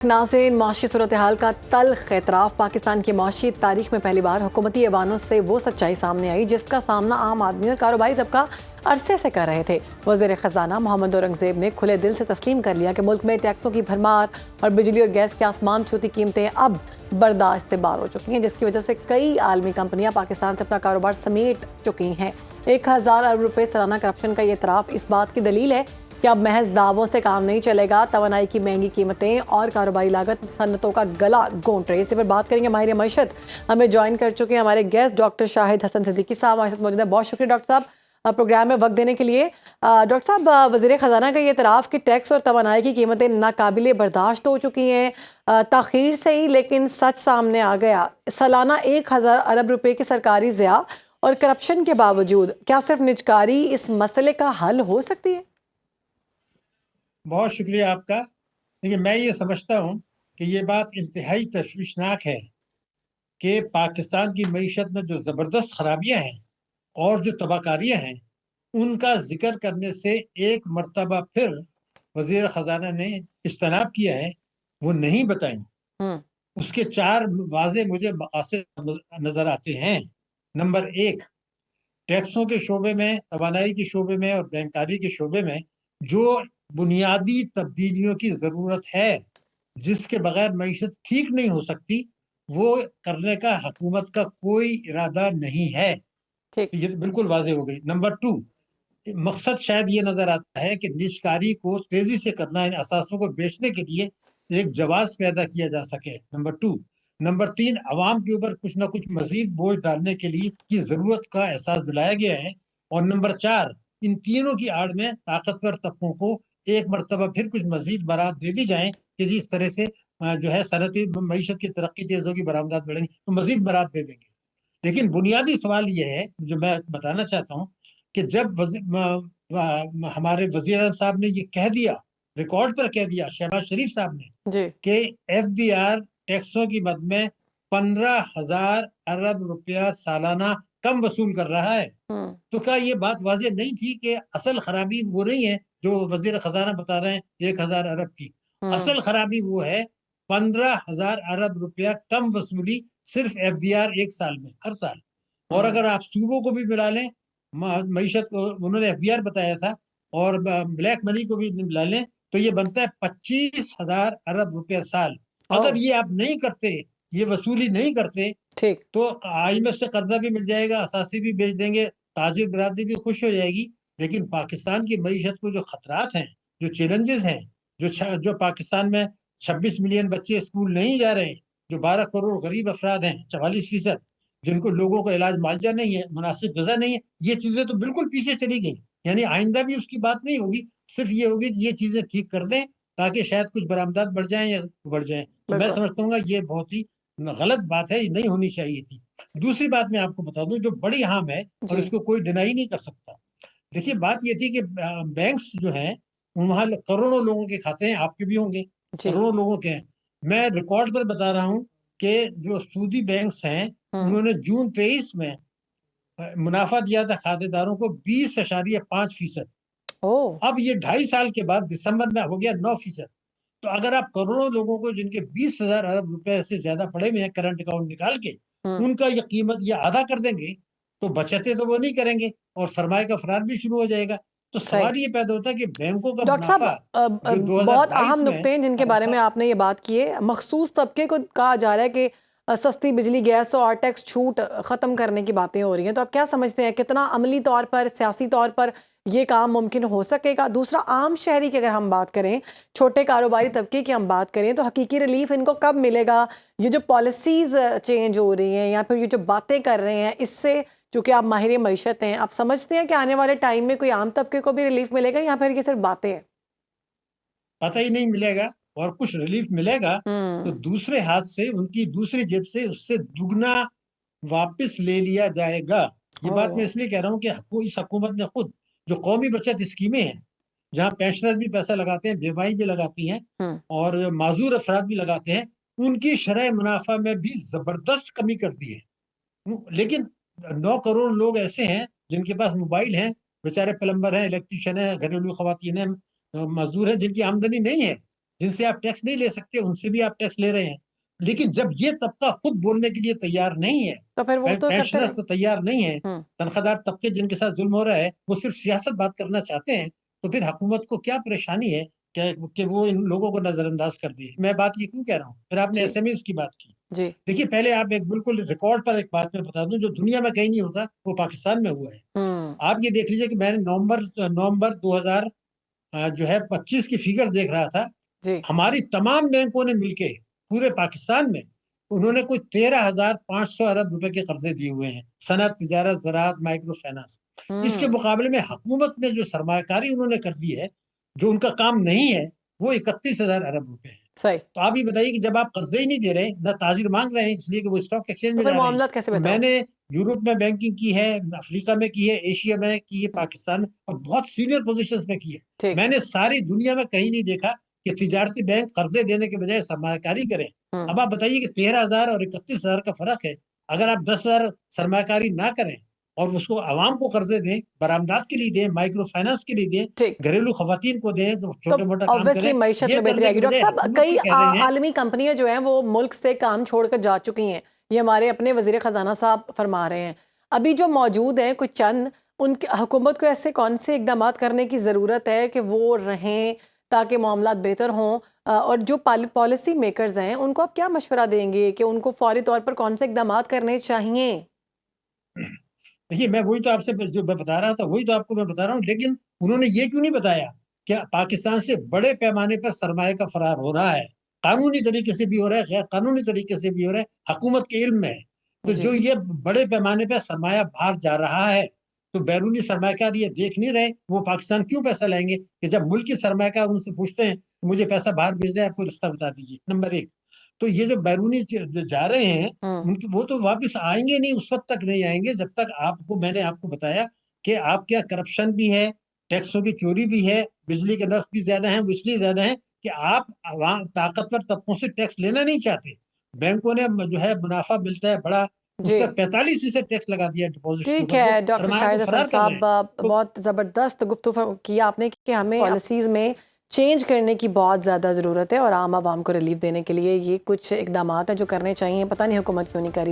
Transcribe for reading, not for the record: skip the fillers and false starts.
नाज़रीन, माशी सूरत-ए-हाल का तल्ख एतराफ़। पाकिस्तान की माशी तारीख में पहली बार हुकूमती ऐवानों से वो सच्चाई सामने आई जिसका सामना आम आदमी और कारोबारी तबका अरसे से कर रहे थे। वज़ीर ख़जाना मोहम्मद औरंगज़ेब ने खुले दिल से तस्लीम कर लिया कि मुल्क में टैक्सों की भरमार और बिजली और गैस की आसमान छूती कीमतें अब बर्दाश्त से बाहर हो चुकी हैं, जिसकी वजह से कई आलमी कंपनियां पाकिस्तान से अपना कारोबार समेट चुकी हैं। 1000 अरब रुपये सालाना करप्शन का ये एतराफ़ इस बात की दलील है कि अब महज दावों से काम नहीं चलेगा। तवानाई की महंगी कीमतें और कारोबारी लागत सन्नतों का गला घोंट रही है। इसी पर बात करेंगे। माहिर मईशत हमें ज्वाइन कर चुके हैं हमारे गेस्ट डॉक्टर शाहिद हसन सिद्दीकी साहब हमारे साथ मौजूद है। बहुत शुक्रिया डॉक्टर साहब प्रोग्राम में वक्त देने के लिए। डॉक्टर साहब, वज़ीर ख़जाना का ये एतराफ़ कि टैक्स और तवानाई की कीमतें नाकाबिले बर्दाश्त हो चुकी हैं, ताख़ीर से ही लेकिन सच सामने आ गया। सालाना 1000 अरब रुपए की सरकारी ज़िया और करप्शन के बावजूद क्या सिर्फ निजकारी इस मसले का हल हो सकती है? बहुत शुक्रिया आपका। देखिए, मैं ये समझता हूँ कि ये बात इंतहाई तशवीशनाक है कि पाकिस्तान की मईशत में जो ज़बरदस्त खराबियाँ हैं और जो तबाहकारियाँ हैं, उनका जिक्र करने से एक मर्तबा फिर वज़ीर ख़जाना ने इज्तनाब किया है, वो नहीं बताई। उसके 4 वाज़े मुझे मक़ासिद नज़र आते हैं। नंबर 1, टैक्सों के शोबे में, तवानाई के शोबे में और बैंककारी के शोबे में जो बुनियादी तब्दीलियों की ज़रूरत है, जिसके बगैर मईशत ठीक नहीं हो सकती, वो करने का हुकूमत का कोई इरादा नहीं है। ठीक। ये बिल्कुल वाज़ेह हो गई। नंबर 2, मकसद शायद ये नज़र आता है कि निजकारी को तेज़ी से करना, इन असासों को बेचने के लिए एक जवाज़ पैदा किया जा सके। नंबर 2। नंबर 3, अवाम के ऊपर कुछ ना कुछ मज़ीद बोझ डालने के लिए की ज़रूरत का एहसास दिलाया गया है। और नंबर 4, इन तीनों की आड़ में ताकतवर तबकों को एक मर्तबा फिर कुछ मज़ीद बरात दे दी जाए कि जी इस तरह से जो है सनती मईशत की तरक्की तेज़ होगी, बरामदात बढ़ेंगी, तो मज़ीद बरात दे देंगे। लेकिन बुनियादी सवाल ये है, जो मैं बताना चाहता हूँ, कि जब हमारे वज़ीर आज़म साहब ने ये कह दिया, रिकॉर्ड पर कह दिया, शहबाज शरीफ साहब ने, जी। कि एफबीआर टैक्सों की मद में 15,000 अरब रुपया सालाना कम वसूल कर रहा है, तो क्या ये बात वाज़ेह नहीं थी कि असल खराबी वो नहीं है जो वज़ीर ख़जाना बता रहे हैं 1000 अरब की? असल खराबी वो है 15,000 अरब रुपया कम वसूली सिर्फ एफबीआर एक साल में, हर साल। और अगर आप सूबों को भी मिला लें, मईशत को उन्होंने एफबीआर बताया था, और ब्लैक मनी को भी मिला लें, तो ये बनता है 25,000 अरब रुपया साल। अगर ये आप नहीं करते, ये वसूली नहीं करते, ठीक। तो आईएमएफ से कर्जा भी मिल जाएगा, असासी भी बेच देंगे, ताजिर बरादरी भी खुश हो जाएगी। लेकिन पाकिस्तान की मईशत को जो खतरात हैं, जो चैलेंजेस हैं, जो पाकिस्तान में 26 मिलियन बच्चे स्कूल नहीं जा रहे, जो 12 करोड़ गरीब अफराद हैं, 44%, जिनको लोगों का इलाज मुआवजा नहीं है, मुनासिब गजा नहीं है, ये चीजें तो बिल्कुल पीछे चली गई। यानी आइंदा भी उसकी बात नहीं होगी, सिर्फ ये होगी कि ये चीजें ठीक कर दें ताकि शायद कुछ बरामदात बढ़ जाएं या बढ़ जाएं। तो मैं बिल्कुल। समझता हूँ ये बहुत ही गलत बात है, ये नहीं होनी चाहिए थी। दूसरी बात मैं आपको बता दूं जो बड़ी अहम है, और जी। इसको कोई डिनाई नहीं कर सकता। देखिए, बात ये थी कि बैंक्स जो हैं, वहाँ करोड़ों लोगों के खाते हैं, आपके भी होंगे, जी। करोड़ों लोगों के हैं। मैं रिकॉर्ड पर बता रहा हूँ कि जो सूदी बैंक्स हैं, उन्होंने जून 23 में मुनाफा दिया था खातेदारों को 20.5%। ओह। अब ये 2.5 साल के बाद दिसंबर में हो गया 9%। तो अगर आप करोड़ों लोगों को जिनके 20,000 अरब रुपए से ज्यादा पड़े हुए हैं करंट अकाउंट निकाल के, उनका ये कीमत ये आधा कर देंगे, तो बचतें तो वो नहीं करेंगे और सरमाए का फरार भी शुरू हो जाएगा। तो सही। सवाल ये पैदा होता है कि बैंकों का डॉक्टर साहब, मुनाफा जो बहुत 2022 अहम में नुक्ते हैं जिनके बारे में आपने ये बात की है। मखसूस तबके को कहा जा रहा है कि सस्ती बिजली, गैस और टैक्स छूट ख़त्म करने की बातें हो रही हैं, तो आप क्या समझते हैं कितना अमली तौर पर, सियासी तौर पर ये काम मुमकिन हो सकेगा? दूसरा, आम शहरी की अगर हम बात करें, छोटे कारोबारी तबके की हम बात करें, तो हकीकी रिलीफ इनको कब मिलेगा? ये जो पॉलिसीज़ चेंज हो रही हैं या फिर ये जो बातें कर रहे हैं, इससे, चूँकि आप माहिर मईशत हैं, आप समझते हैं कि आने वाले टाइम में कोई आम तबके को भी रिलीफ मिलेगा या फिर ये सिर्फ बातें हैं? पता ही नहीं मिलेगा, और कुछ रिलीफ मिलेगा तो हुँ। दूसरे हाथ से उनकी दूसरी जेब से उससे दुगना वापस ले लिया जाएगा। ये बात मैं ओह! इसलिए कह रहा हूँ कि इस हुकूमत ने खुद जो कौमी बचत स्कीमें हैं, जहाँ पेंशनर्स भी पैसा लगाते हैं, बेवाएं भी लगाती हैं, हुँ। और माजूर अफराद भी लगाते हैं, उनकी शरह मुनाफा में भी जबरदस्त कमी कर दी है। लेकिन 9 करोड़ लोग ऐसे हैं जिनके पास मोबाइल हैं, बेचारे प्लम्बर हैं, इलेक्ट्रिशियन हैं, घरेलू खवातीन हैं, मजदूर हैं, जिनकी आमदनी नहीं है। جن سے آپ ٹیکس نہیں لے سکتے ان سے بھی آپ ٹیکس لے رہے ہیں. لیکن جب یہ طبقہ خود بولنے کے لیے تیار نہیں ہے, تو پھر وہ تو کرتے پینشنر رہے. تو تیار نہیں ہے, تنخواہ دار طبقے جن کے ساتھ ظلم ہو رہا ہے وہ صرف سیاست بات کرنا چاہتے ہیں, تو پھر حکومت کو کیا پریشانی ہے کہ وہ ان لوگوں کو نظر انداز کر دی. میں بات یہ کیوں کہہ رہا ہوں؟ پھر آپ نے جی ایس ایم ایز کی بات کی. جی. دیکھیے پہلے آپ ایک بالکل ریکارڈ پر ایک بات میں بتا دوں جو دنیا میں کہیں نہیں ہوتا وہ پاکستان میں ہوا ہے. آپ یہ دیکھ لیجئے کہ میں نے نومبر 2025 کی فگر دیکھ رہا تھا. جی ہماری تمام بینکوں نے مل کے پورے پاکستان میں انہوں نے کوئی 13,500 ارب روپے کے قرضے دیے ہوئے ہیں, صنعت, تجارت, زراعت, مائکرو فائنانس. اس کے مقابلے میں حکومت نے جو سرمایہ کاری انہوں نے کر دی ہے جو ان کا کام نہیں ہے وہ 31,000 ارب روپے ہے. صحیح. تو آپ یہ بتائیے کہ جب آپ قرضے ہی نہیں دے رہے, نہ تاجر مانگ رہے ہیں اس لیے کہ وہ اسٹاک ایکسچینج تو میں پھر جا رہے ہیں. معاملات کیسے تو میں بتاؤں؟ نے یورپ میں بینکنگ کی ہے, افریقہ میں کی ہے, ایشیا میں کی ہے, پاکستان میں, اور بہت سینئر پوزیشنز میں کی ہے. ٹھیک. میں نے ساری دنیا میں کہیں نہیں دیکھا کہ تجارتی بینک قرضے دینے کے بجائے سرمایہ کاری کریں. اب آپ بتائیے کہ 13,000 اور 31,000 کا فرق ہے. اگر آپ 10,000 سرمایہ کاری نہ کریں اور اس کو عوام کو قرضے دیں, برآمدات کے لیے دیں, مائکرو فائنانس کے لیے دیں, ٹھیک. گھریلو خواتین کو دیں, تو تو چھوٹے موٹا کام obviously کریں, معیشت یہ میں بہتری کرنے آئے کے گی. بجائے ڈاکٹر صاحب حکومت کئی کو کہہ رہے ہیں. عالمی کمپنیاں جو ہیں وہ ملک سے کام چھوڑ کر جا چکی ہیں, یہ ہمارے اپنے وزیر خزانہ صاحب فرما رہے ہیں. ابھی جو موجود ہیں کچھ چند, ان کی حکومت کو ایسے کون سے اقدامات کرنے کی ضرورت ہے کہ وہ رہیں تاکہ معاملات بہتر ہوں, اور جو پالیسی میکرز ہیں ان کو آپ کیا مشورہ دیں گے کہ ان کو فوری طور پر کون سے اقدامات کرنے چاہیے؟ دیکھیے میں وہی تو آپ سے جو میں بتا رہا تھا وہی تو آپ کو میں بتا رہا ہوں, لیکن انہوں نے یہ کیوں نہیں بتایا کہ پاکستان سے بڑے پیمانے پر سرمایہ کا فرار ہو رہا ہے, قانونی طریقے سے بھی ہو رہا ہے, غیر قانونی طریقے سے بھی ہو رہا ہے, حکومت کے علم میں ہے. تو جو یہ بڑے پیمانے پہ سرمایہ باہر جا رہا ہے تو بیرونی سرمایہ کار یہ دیکھ نہیں رہے, وہ پاکستان کیوں پیسہ لائیں گے کہ جب ملکی سرمایہ کار ان سے پوچھتے ہیں مجھے پیسہ باہر بھیجنا ہے, آپ کو رستہ بتا دیجیے. نمبر 1 تو یہ جو بیرونی جا رہے ہیں ان کی وہ تو واپس آئیں گے نہیں, اس وقت تک نہیں آئیں گے جب تک میں نے آپ کو بتایا کہ آپ کیا کرپشن بھی ہے, ٹیکسوں کی چوری بھی ہے, بجلی کے نرخ بھی زیادہ ہیں, وہ اس لیے زیادہ ہیں کہ آپ طاقتور طبقوں سے ٹیکس لینا نہیں چاہتے. بینکوں نے جو ہے منافع ملتا ہے بڑا, اس پر 45% ٹیکس لگا دیا ڈپازٹ کے ٹھیک اوپر, وہ ہے ڈاکٹر سرمایہ شاہد کو حسن فرار کر رہے ہیں. صاحب, تو بہت زبردست گفتگو کیا آپ نے کہ ہمیں پالیسیز میں چینج کرنے کی بہت زیادہ ضرورت ہے, اور عام عوام کو ریلیف دینے کے لیے یہ کچھ اقدامات ہیں جو کرنے چاہیے. پتہ نہیں حکومت کیوں نہیں کری.